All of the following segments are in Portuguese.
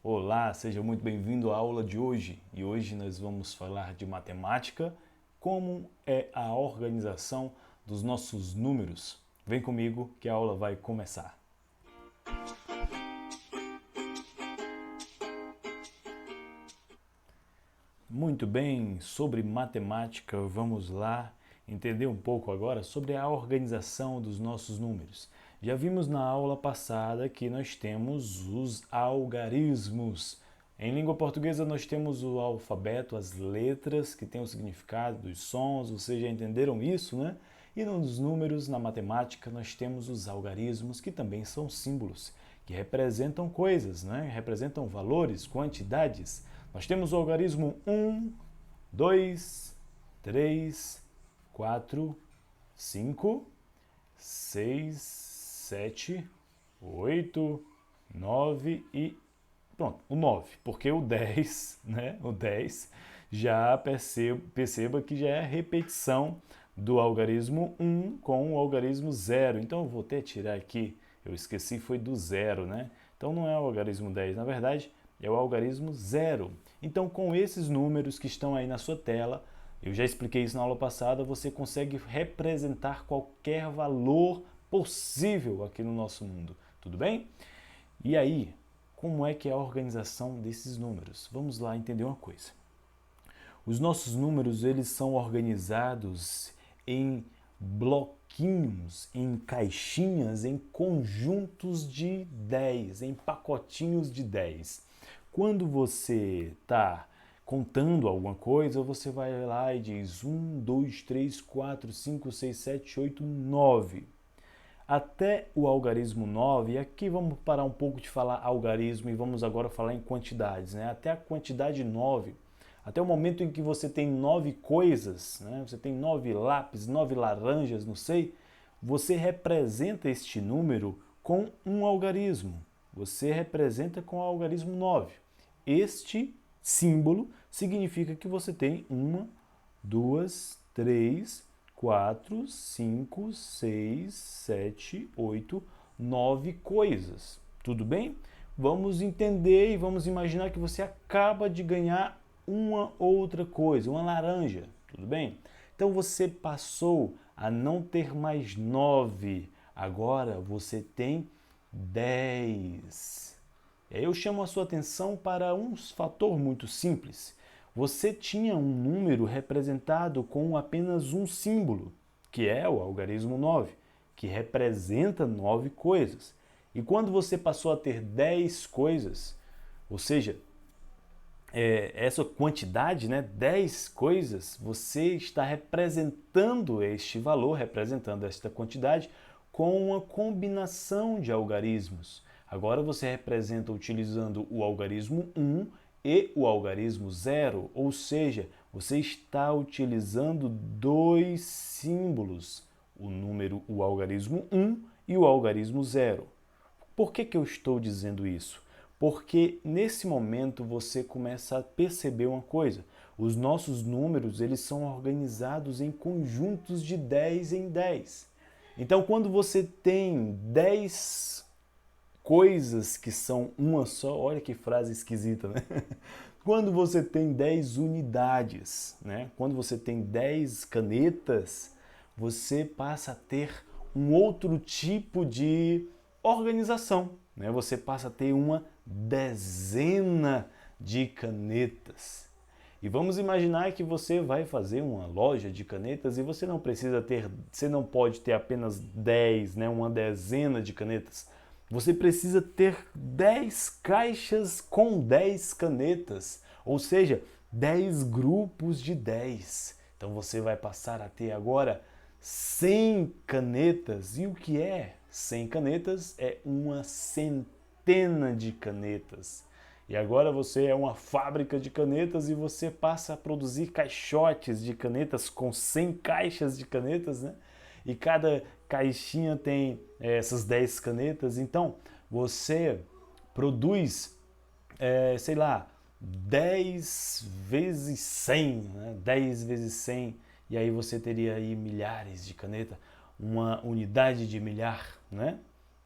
Olá, seja muito bem-vindo à aula de hoje. E hoje nós vamos falar de matemática, como é a organização dos nossos números. Vem comigo que a aula vai começar. Muito bem, sobre matemática, vamos lá entender um pouco agora sobre a organização dos nossos números. Já vimos na aula passada que nós temos os algarismos. Em língua portuguesa nós temos o alfabeto, as letras que têm o significado dos sons, vocês já entenderam isso, né? E nos números, na matemática, nós temos os algarismos, que também são símbolos, que representam coisas, né? Representam valores, quantidades. Nós temos o algarismo 1, 2, 3, 4, 5, 6, 7, 8, 9 e pronto, o 9, porque o 10, né? O 10 já perceba que já é a repetição do algarismo 1 com o algarismo 0. Então eu vou até tirar aqui, eu esqueci, foi do 0, né? Então não é o algarismo 10, na verdade é o algarismo 0. Então com esses números que estão aí na sua tela, eu já expliquei isso na aula passada, você consegue representar qualquer valor possível aqui no nosso mundo, tudo bem? E aí, como é que é a organização desses números? Vamos lá entender uma coisa. Os nossos números, eles são organizados em bloquinhos, em caixinhas, em conjuntos de 10, em pacotinhos de 10. Quando você está contando alguma coisa, você vai lá e diz 1, 2, 3, 4, 5, 6, 7, 8, 9. Até o algarismo 9, e aqui vamos parar um pouco de falar algarismo e vamos agora falar em quantidades, né? Até a quantidade 9, até o momento em que você tem 9 coisas, né? Você tem 9 lápis, 9 laranjas, não sei, você representa este número com um algarismo. Você representa com o algarismo 9. Este símbolo significa que você tem 1, 2, 3, 4, 5, 6, 7, 8, 9 coisas. Tudo bem? Vamos entender e vamos imaginar que você acaba de ganhar uma outra coisa, uma laranja. Tudo bem? Então você passou a não ter mais 9. Agora você tem 10. E aí eu chamo a sua atenção para um fator muito simples. Você tinha um número representado com apenas um símbolo, que é o algarismo 9, que representa 9 coisas. E quando você passou a ter 10 coisas, ou seja, essa quantidade, né, 10 coisas, você está representando este valor, representando esta quantidade, com uma combinação de algarismos. Agora você representa utilizando o algarismo 1 e o algarismo 0, ou seja, você está utilizando dois símbolos, o algarismo 1 e o algarismo 0. Por que eu estou dizendo isso? Porque nesse momento você começa a perceber uma coisa. Os nossos números, eles são organizados em conjuntos de 10 em 10. Então, quando você tem 10 coisas que são uma só, olha que frase esquisita, né? Quando você tem 10 unidades, né? Quando você tem 10 canetas, você passa a ter um outro tipo de organização, né? Você passa a ter uma dezena de canetas. E vamos imaginar que você vai fazer uma loja de canetas e você não precisa ter, você não pode ter apenas 10, né, uma dezena de canetas. Você precisa ter 10 caixas com 10 canetas, ou seja, 10 grupos de 10. Então você vai passar a ter agora 100 canetas. E o que é 100 canetas? É uma centena de canetas. E agora você é uma fábrica de canetas e você passa a produzir caixotes de canetas com 100 caixas de canetas, né? E cada caixinha tem essas 10 canetas. Então você produz, sei lá, 10 vezes 100, né? 10 vezes 100, e aí você teria aí milhares de canetas, uma unidade de milhar, né?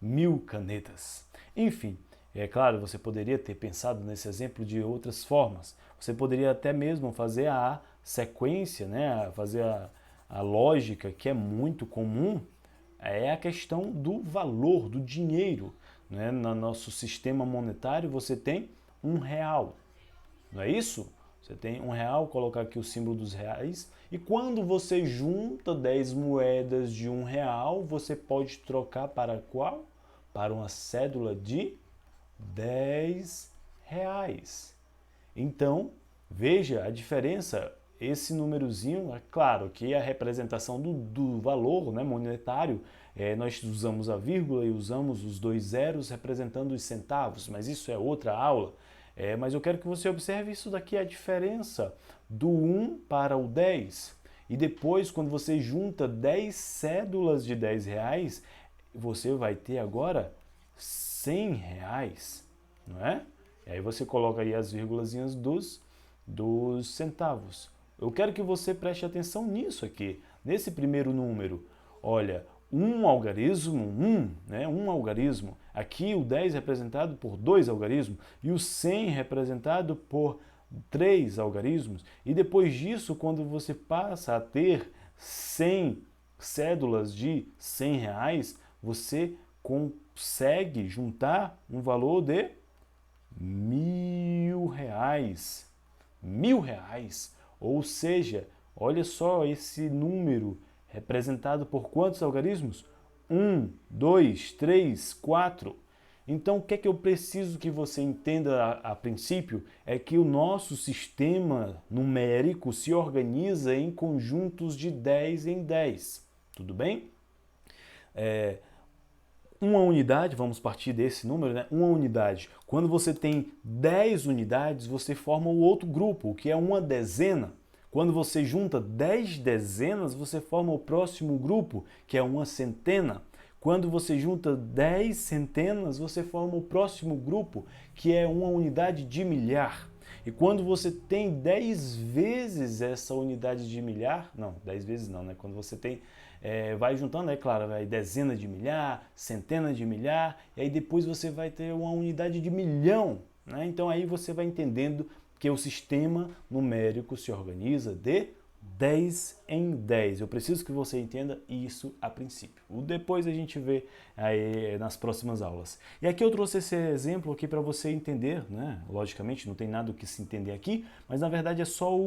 1000 canetas. Enfim, É claro, você poderia ter pensado nesse exemplo de outras formas. Você poderia até mesmo fazer a sequência, né? Fazer a lógica que é muito comum, é a questão do valor, do dinheiro. Né? No nosso sistema monetário você tem R$ 1, não é isso? Você tem R$ 1, colocar aqui o símbolo dos reais, e quando você junta 10 moedas de R$ 1, você pode trocar para qual? Para uma cédula de R$ 10. Então, veja a diferença. Esse númerozinho, é claro que a representação do valor, né, monetário, nós usamos a vírgula e usamos os 2 zeros representando os centavos, mas isso é outra aula. Mas eu quero que você observe isso daqui, a diferença do 1 para o 10. E depois, quando você junta 10 cédulas de R$ 10, você vai ter agora R$ 100, não é? E aí você coloca aí as vírgulazinhas dos centavos. Eu quero que você preste atenção nisso aqui, nesse primeiro número. Olha, um algarismo, né? Um algarismo. Aqui o 10 representado por 2 algarismos e o 100 representado por 3 algarismos. E depois disso, quando você passa a ter 100 cédulas de R$ 100, você consegue juntar um valor de R$ 1.000. R$ 1.000. Ou seja, olha só esse número representado por quantos algarismos? 1, 2, 3, 4. Então, o que é que eu preciso que você entenda a princípio? É que o nosso sistema numérico se organiza em conjuntos de 10 em 10. Tudo bem? Uma unidade, vamos partir desse número, né? Uma unidade. Quando você tem 10 unidades, você forma o outro grupo, que é uma dezena. Quando você junta 10 dezenas, você forma o próximo grupo, que é uma centena. Quando você junta 10 centenas, você forma o próximo grupo, que é uma unidade de milhar. E quando você tem 10 vezes essa unidade de milhar, não, 10 vezes não, né? Quando você tem, vai juntando, é claro, vai dezena de milhar, centena de milhar, e aí depois você vai ter uma unidade de milhão, né? Então aí você vai entendendo que o sistema numérico se organiza de 10 em 10. Eu preciso que você entenda isso a princípio. Depois a gente vê aí nas próximas aulas. E aqui eu trouxe esse exemplo aqui para você entender, né? Logicamente não tem nada o que se entender aqui, mas na verdade é só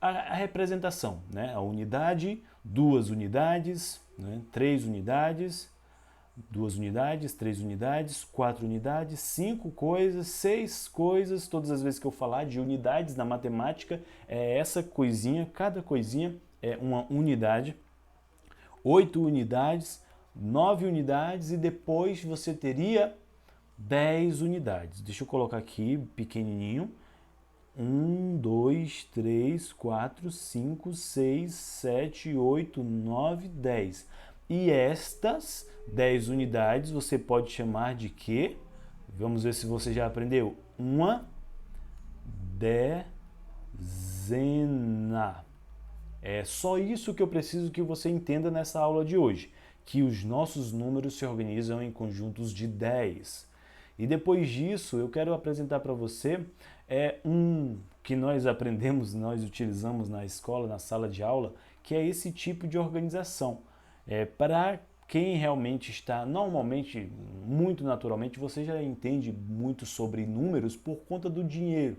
a representação, né? A unidade, 2 unidades, né? 3 unidades, 2 unidades, 3 unidades, 4 unidades, 5 coisas, 6 coisas. Todas as vezes que eu falar de unidades na matemática, é essa coisinha, cada coisinha é uma unidade. 8 unidades, 9 unidades e depois você teria 10 unidades. Deixa eu colocar aqui pequenininho. 1, 2, 3, 4, 5, 6, 7, 8, 9, 10. E estas 10 unidades você pode chamar de quê? Vamos ver se você já aprendeu. Uma dezena. É só isso que eu preciso que você entenda nessa aula de hoje, que os nossos números se organizam em conjuntos de 10. E depois disso, eu quero apresentar para você que nós aprendemos, nós utilizamos na escola, na sala de aula, que é esse tipo de organização. Para quem realmente está, normalmente, muito naturalmente, você já entende muito sobre números por conta do dinheiro.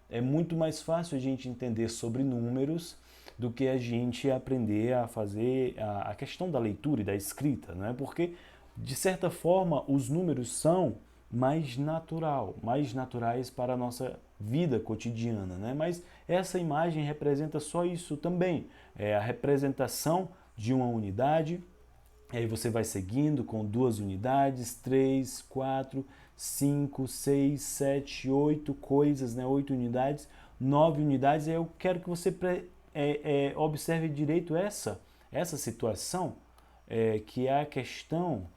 É muito mais fácil a gente entender sobre números do que a gente aprender a fazer a questão da leitura e da escrita, né? Porque, de certa forma, os números são mais naturais para a nossa vida cotidiana, né? Mas essa imagem representa só isso também, é a representação de uma unidade. Aí você vai seguindo com 2 unidades, 3, 4, 5, 6, 7, 8 coisas, né? 8 unidades, 9 unidades. Aí eu quero que você observe direito essa situação, que é a questão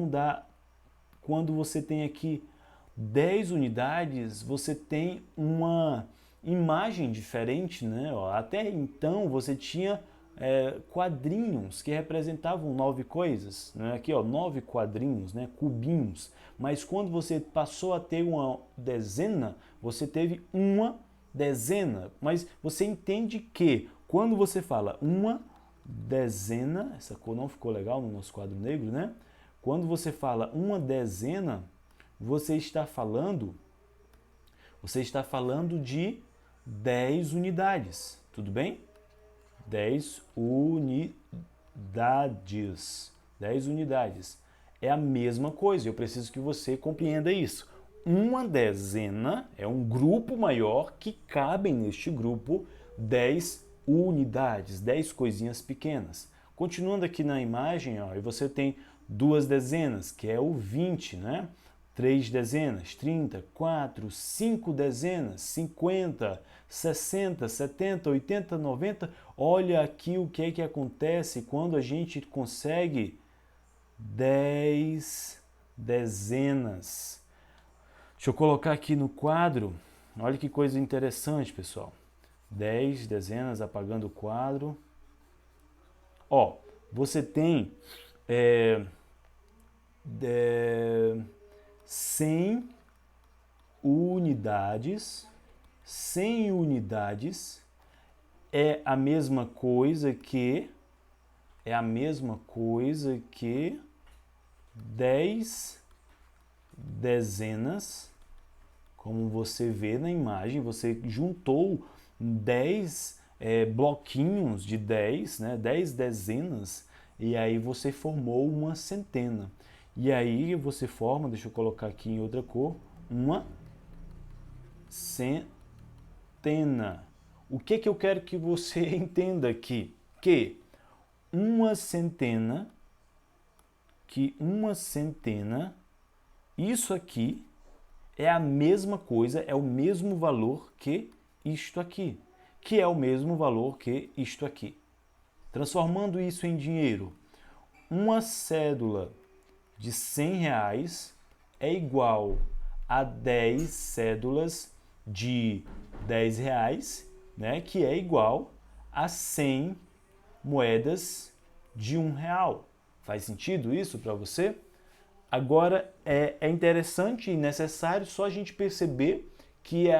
da... Quando você tem aqui 10 unidades, você tem uma imagem diferente, né? Até então você tinha quadrinhos que representavam 9 coisas, né? Aqui, ó, 9 quadrinhos, né? Cubinhos. Mas quando você passou a ter uma dezena, você teve uma dezena. Mas você entende que quando você fala uma dezena, essa cor não ficou legal no nosso quadro negro, né? Quando você fala uma dezena, você está falando de 10 unidades, tudo bem? 10 unidades. 10 unidades. É a mesma coisa, eu preciso que você compreenda isso. Uma dezena é um grupo maior que cabem neste grupo 10 unidades, 10 coisinhas pequenas. Continuando aqui na imagem, ó, você tem duas dezenas, que é o 20, né? 3 dezenas, 30, 4, 5 dezenas, 50, 60, 70, 80, 90. Olha aqui o que é que acontece quando a gente consegue 10 dezenas. Deixa eu colocar aqui no quadro. Olha que coisa interessante, pessoal. 10 dezenas, apagando o quadro. Ó, você tem 100 unidades. 100 unidades é a mesma coisa que 10 dezenas. Como você vê na imagem, você juntou 10 bloquinhos de 10, né? 10 dezenas, e aí você formou uma centena. E aí você forma, deixa eu colocar aqui em outra cor, uma centena. O que eu quero que você entenda aqui? Que uma centena, isso aqui é a mesma coisa, é o mesmo valor que isto aqui, que é o mesmo valor que isto aqui. Transformando isso em dinheiro, uma cédula de R$100 é igual a 10 cédulas de R$10, né, que é igual a 100 moedas de R$1. Faz sentido isso para você? Agora, é interessante e necessário só a gente perceber que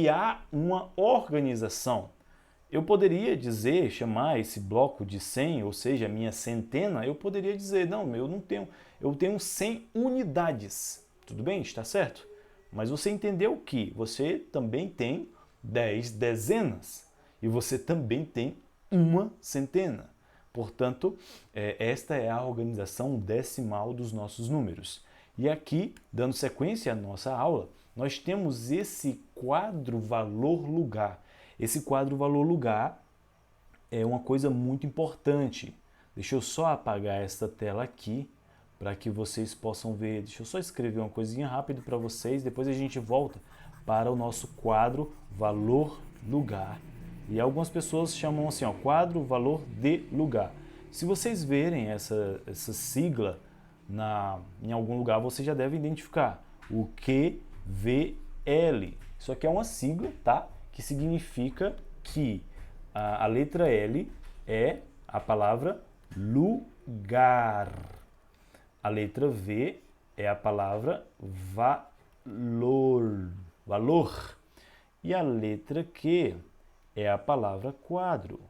há uma organização. Eu poderia dizer, chamar esse bloco de 100, ou seja, a minha centena, eu poderia dizer, não, eu tenho 100 unidades. Tudo bem? Está certo? Mas você entendeu que você também tem 10 dezenas e você também tem uma centena. Portanto, esta é a organização decimal dos nossos números. E aqui, dando sequência à nossa aula, nós temos esse quadro valor-lugar. Esse quadro valor-lugar é uma coisa muito importante. Deixa eu só apagar esta tela aqui para que vocês possam ver. Deixa eu só escrever uma coisinha rápido para vocês, depois a gente volta para o nosso quadro valor-lugar. E algumas pessoas chamam assim, ó, quadro valor de lugar. Se vocês verem essa sigla em algum lugar, você já deve identificar o QVL. Isso aqui é uma sigla, tá? Que significa que a letra L é a palavra lugar. A letra V é a palavra valor. Valor. E a letra Q é a palavra quadro.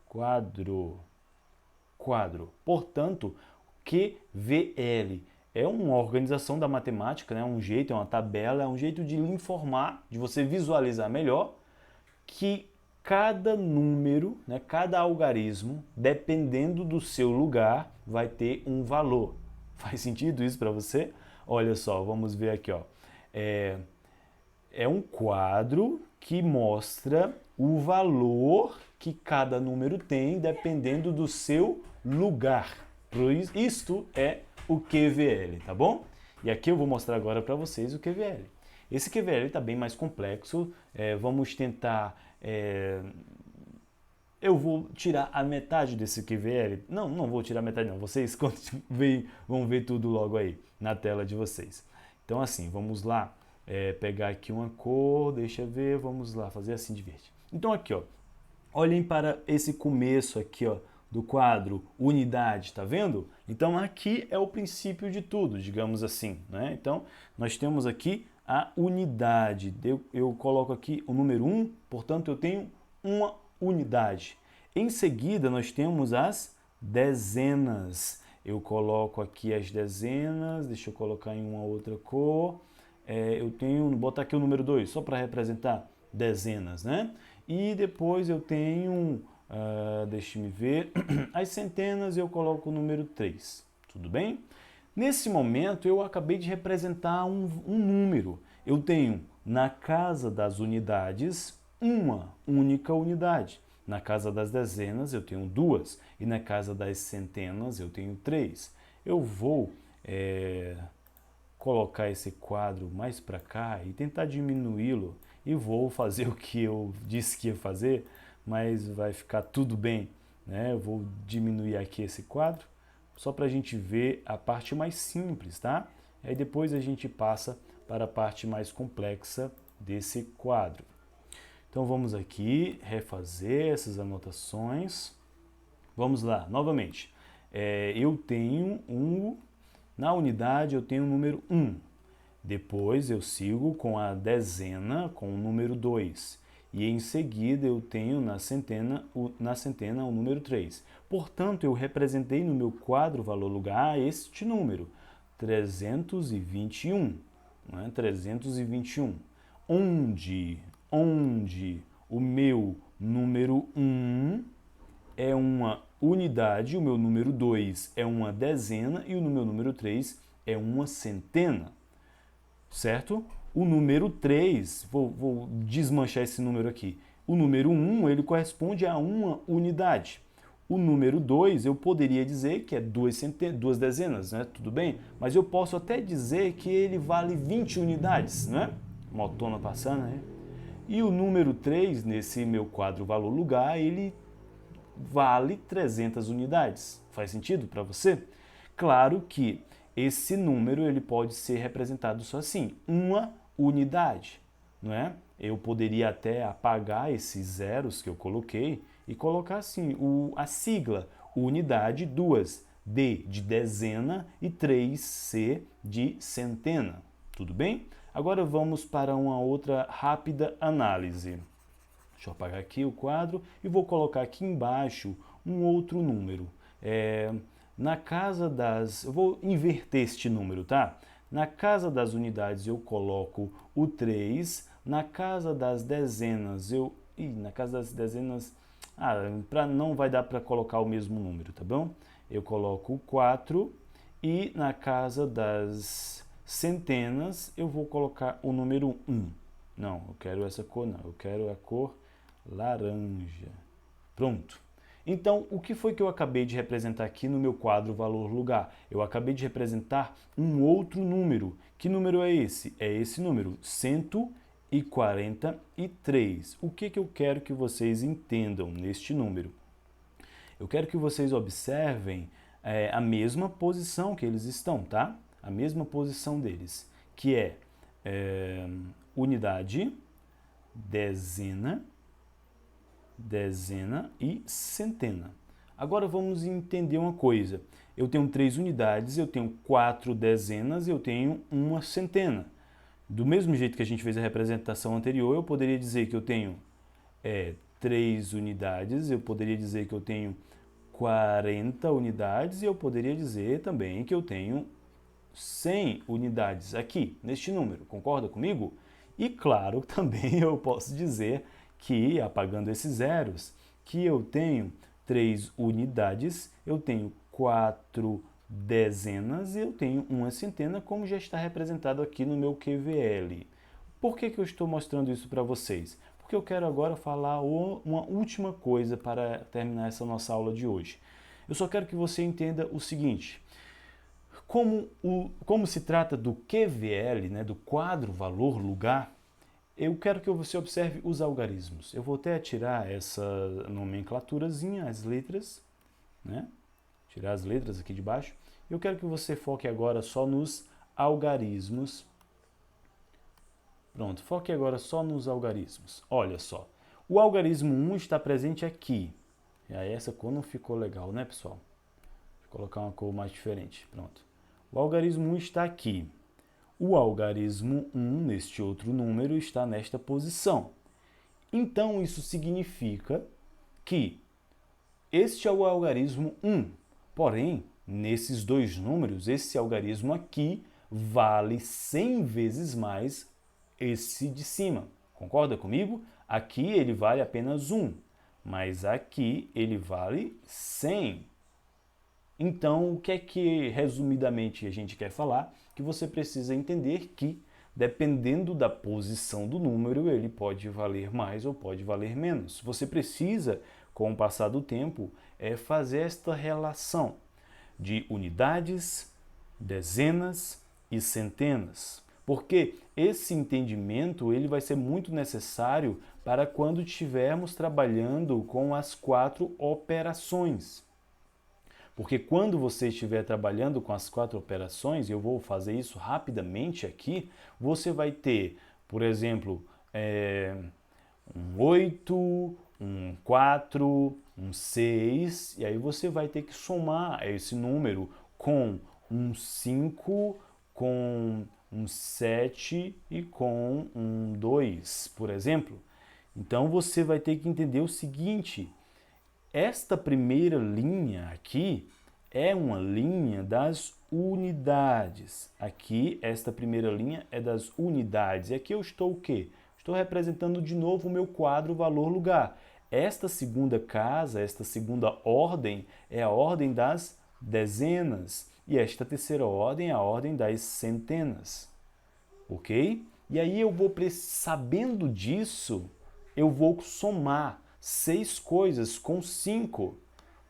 Quadro. Quadro. Portanto, QVL é uma organização da matemática, né? Um jeito, é uma tabela, é um jeito de lhe informar, de você visualizar melhor que cada número, né, cada algarismo, dependendo do seu lugar, vai ter um valor. Faz sentido isso para você? Olha só, vamos ver aqui, ó. É um quadro que mostra o valor que cada número tem dependendo do seu lugar. Isto é o QVL, tá bom? E aqui eu vou mostrar agora para vocês o QVL. Esse QVL está bem mais complexo. Vamos tentar... eu vou tirar a metade desse QVL. Não vou tirar a metade não. Vocês vão ver tudo logo aí na tela de vocês. Então assim, vamos lá. Pegar aqui uma cor, deixa eu ver, vamos lá, fazer assim de verde. Então aqui, ó, Olhem para esse começo aqui, ó, do quadro unidade, tá vendo? Então aqui é o princípio de tudo, digamos assim, né? Então nós temos aqui a unidade. Eu coloco aqui o número 1, portanto eu tenho uma unidade. Em seguida nós temos as dezenas. Eu coloco aqui as dezenas, deixa eu colocar em uma outra cor. Eu tenho, botar aqui o número 2, só para representar dezenas, né? E depois eu tenho, deixe-me ver, as centenas eu coloco o número 3, tudo bem? Nesse momento eu acabei de representar um número. Eu tenho na casa das unidades uma única unidade. Na casa das dezenas eu tenho duas e na casa das centenas eu tenho três. Eu vou colocar esse quadro mais para cá e tentar diminuí-lo e vou fazer o que eu disse que ia fazer, mas vai ficar tudo bem, né? Eu vou diminuir aqui esse quadro só para a gente ver a parte mais simples, tá? Aí depois a gente passa para a parte mais complexa desse quadro. Então vamos aqui refazer essas anotações. Vamos lá, novamente. Eu tenho na unidade eu tenho o número 1. Depois eu sigo com a dezena, com o número 2. E em seguida eu tenho na centena o número 3. Portanto, eu representei no meu quadro valor-lugar este número, 321. Né? 321. Onde o meu número 1 é uma unidade, o meu número 2 é uma dezena e o meu número 3 é uma centena. Certo? O número 3, vou desmanchar esse número aqui. O número 1, ele corresponde a uma unidade. O número 2, eu poderia dizer que é duas dezenas, né? Tudo bem? Mas eu posso até dizer que ele vale 20 unidades, né? Motona passando, né? E o número 3, nesse meu quadro valor-lugar, ele vale 300 unidades. Faz sentido para você? Claro que esse número ele pode ser representado só assim, uma unidade, não é? Eu poderia até apagar esses zeros que eu coloquei e colocar assim, a sigla unidade, 2, D de dezena e 3C de centena. Tudo bem? Agora vamos para uma outra rápida análise. Deixa eu apagar aqui o quadro e vou colocar aqui embaixo um outro número. Na casa das... Eu vou inverter este número, tá? Na casa das unidades eu coloco o 3. Na casa das dezenas eu... na casa das dezenas... não vai dar para colocar o mesmo número, tá bom? Eu coloco o 4. E na casa das centenas eu vou colocar o número 1. Não, eu quero essa cor não. Eu quero a cor laranja. Pronto. Então, o que foi que eu acabei de representar aqui no meu quadro valor-lugar? Eu acabei de representar um outro número. Que número é esse? É esse número, 143. O que eu quero que vocês entendam neste número? Eu quero que vocês observem a mesma posição que eles estão, tá? A mesma posição deles, que é unidade, dezena e centena. Agora vamos entender uma coisa. Eu tenho 3 unidades, eu tenho 4 dezenas e eu tenho uma centena. Do mesmo jeito que a gente fez a representação anterior, eu poderia dizer que eu tenho 3 unidades, eu poderia dizer que eu tenho 40 unidades e eu poderia dizer também que eu tenho 100 unidades aqui, neste número. Concorda comigo? E claro, também eu posso dizer que, apagando esses zeros, que eu tenho 3 unidades, eu tenho 4 dezenas e eu tenho uma centena, como já está representado aqui no meu QVL. Por que eu estou mostrando isso para vocês? Porque eu quero agora falar uma última coisa para terminar essa nossa aula de hoje. Eu só quero que você entenda o seguinte: como se trata do QVL, né, do quadro valor-lugar, eu quero que você observe os algarismos. Eu vou até tirar essa nomenclaturazinha, as letras, né? Tirar as letras aqui de baixo. Eu quero que você foque agora só nos algarismos. Pronto, foque agora só nos algarismos. Olha só, O algarismo 1 está presente aqui. E aí essa cor não ficou legal, né, pessoal? Deixa eu colocar uma cor mais diferente. Pronto. O algarismo 1 está aqui. O algarismo 1, neste outro número, está nesta posição. Então, isso significa que este é o algarismo 1. Porém, nesses dois números, esse algarismo aqui vale 100 vezes mais esse de cima. Concorda comigo? Aqui ele vale apenas 1, mas aqui ele vale 100. Então, o que é que, resumidamente, a gente quer falar? Que você precisa entender que, dependendo da posição do número, ele pode valer mais ou pode valer menos. Você precisa, com o passar do tempo, fazer esta relação de unidades, dezenas e centenas. Porque esse entendimento ele vai ser muito necessário para quando estivermos trabalhando com as 4 operações. Porque quando você estiver trabalhando com as 4 operações, eu vou fazer isso rapidamente aqui, você vai ter, por exemplo, um 8, um 4, um 6, e aí você vai ter que somar esse número com um 5, com um 7 e com um 2, por exemplo. Então você vai ter que entender o seguinte: esta primeira linha aqui é uma linha das unidades. Aqui, esta primeira linha é das unidades. E aqui eu estou o quê? Estou representando de novo o meu quadro valor-lugar. Esta segunda casa, esta segunda ordem, é a ordem das dezenas. E esta terceira ordem é a ordem das centenas. Ok? E aí eu vou, sabendo disso, eu vou somar 6 coisas com 5.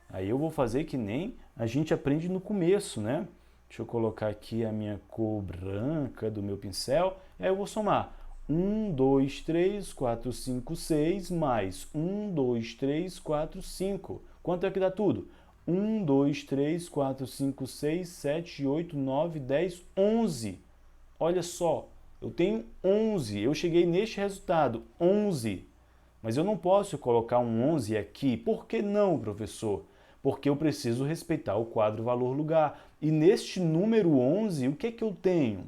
Aí eu vou fazer que nem a gente aprende no começo, né? Deixa eu colocar aqui a minha cor branca do meu pincel. Aí eu vou somar 1, 2, 3, 4, 5, 6, mais 1, 2, 3, 4, 5. Quanto é que dá tudo? 1, 2, 3, 4, 5, 6, 7, 8, 9, 10, 11. Olha só, eu tenho 11. Eu cheguei neste resultado, 11. Mas eu não posso colocar um 11 aqui. Por que não, professor? Porque eu preciso respeitar o quadro valor-lugar. E neste número 11, o que é que eu tenho?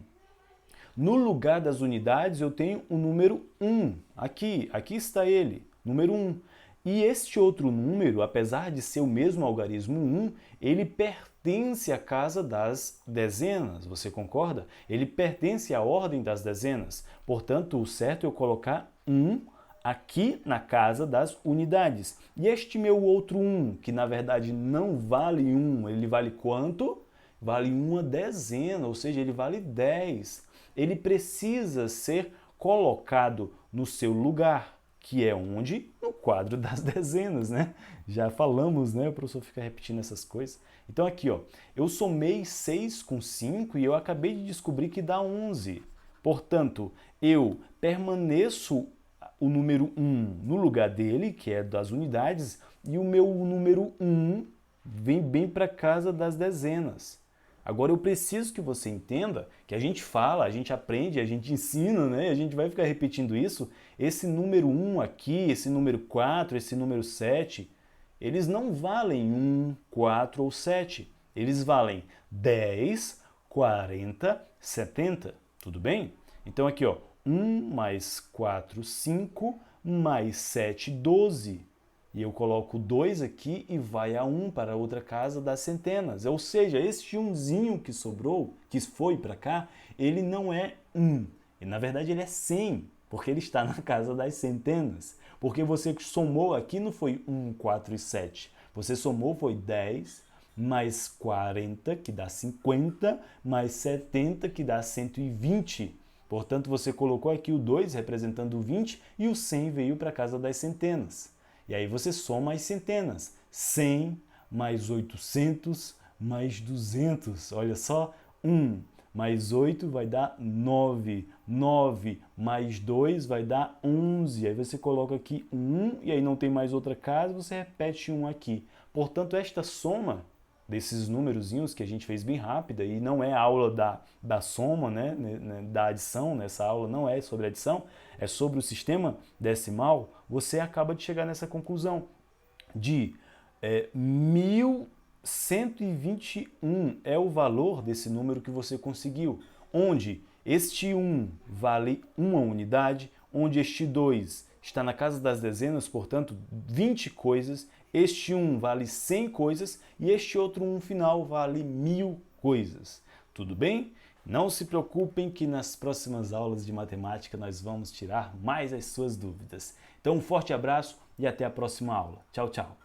No lugar das unidades, eu tenho o número 1. Aqui está ele, número 1. E este outro número, apesar de ser o mesmo algarismo 1, ele pertence à casa das dezenas, você concorda? Ele pertence à ordem das dezenas. Portanto, o certo é eu colocar 1 aqui na casa das unidades. E este meu outro 1, que na verdade não vale 1, ele vale quanto? Vale uma dezena, ou seja, ele vale 10. Ele precisa ser colocado no seu lugar, que é onde? No quadro das dezenas, né? Já falamos, né? O professor fica repetindo essas coisas. Então aqui, ó, eu somei 6 com 5 e eu acabei de descobrir que dá 11. Portanto, eu permaneço o número 1 no lugar dele, que é das unidades, e o meu número 1 vem bem para casa das dezenas. Agora eu preciso que você entenda que a gente fala, a gente aprende, a gente ensina, né? A gente vai ficar repetindo isso. Esse número 1 aqui, esse número 4, esse número 7, eles não valem 1, 4 ou 7. Eles valem 10, 40, 70. Tudo bem? Então aqui, ó, 1 mais 4, 5, mais 7, 12. E eu coloco 2 aqui e vai a 1 para a outra casa das centenas. Ou seja, esse 1zinho que sobrou, que foi para cá, ele não é 1. E, na verdade, ele é 100, porque ele está na casa das centenas. Porque você somou aqui não foi 1, 4 e 7. Você somou foi 10, mais 40, que dá 50, mais 70, que dá 120. Portanto, você colocou aqui o 2 representando o 20 e o 100 veio para a casa das centenas. E aí você soma as centenas. 100 mais 800 mais 200. Olha só, 1 mais 8 vai dar 9. 9 mais 2 vai dar 11. Aí você coloca aqui 1 e aí não tem mais outra casa, você repete 1 aqui. Portanto, esta soma desses numerozinhos que a gente fez bem rápida, e não é a aula da soma, né, da adição, nessa aula não é sobre adição, é sobre o sistema decimal, você acaba de chegar nessa conclusão de 1121 é o valor desse número que você conseguiu, onde este 1 vale uma unidade, onde este 2 está na casa das dezenas, portanto 20 coisas, este 1 vale 100 coisas e este outro 1 final vale 1000 coisas. Tudo bem? Não se preocupem que nas próximas aulas de matemática nós vamos tirar mais as suas dúvidas. Então um forte abraço e até a próxima aula. Tchau, tchau!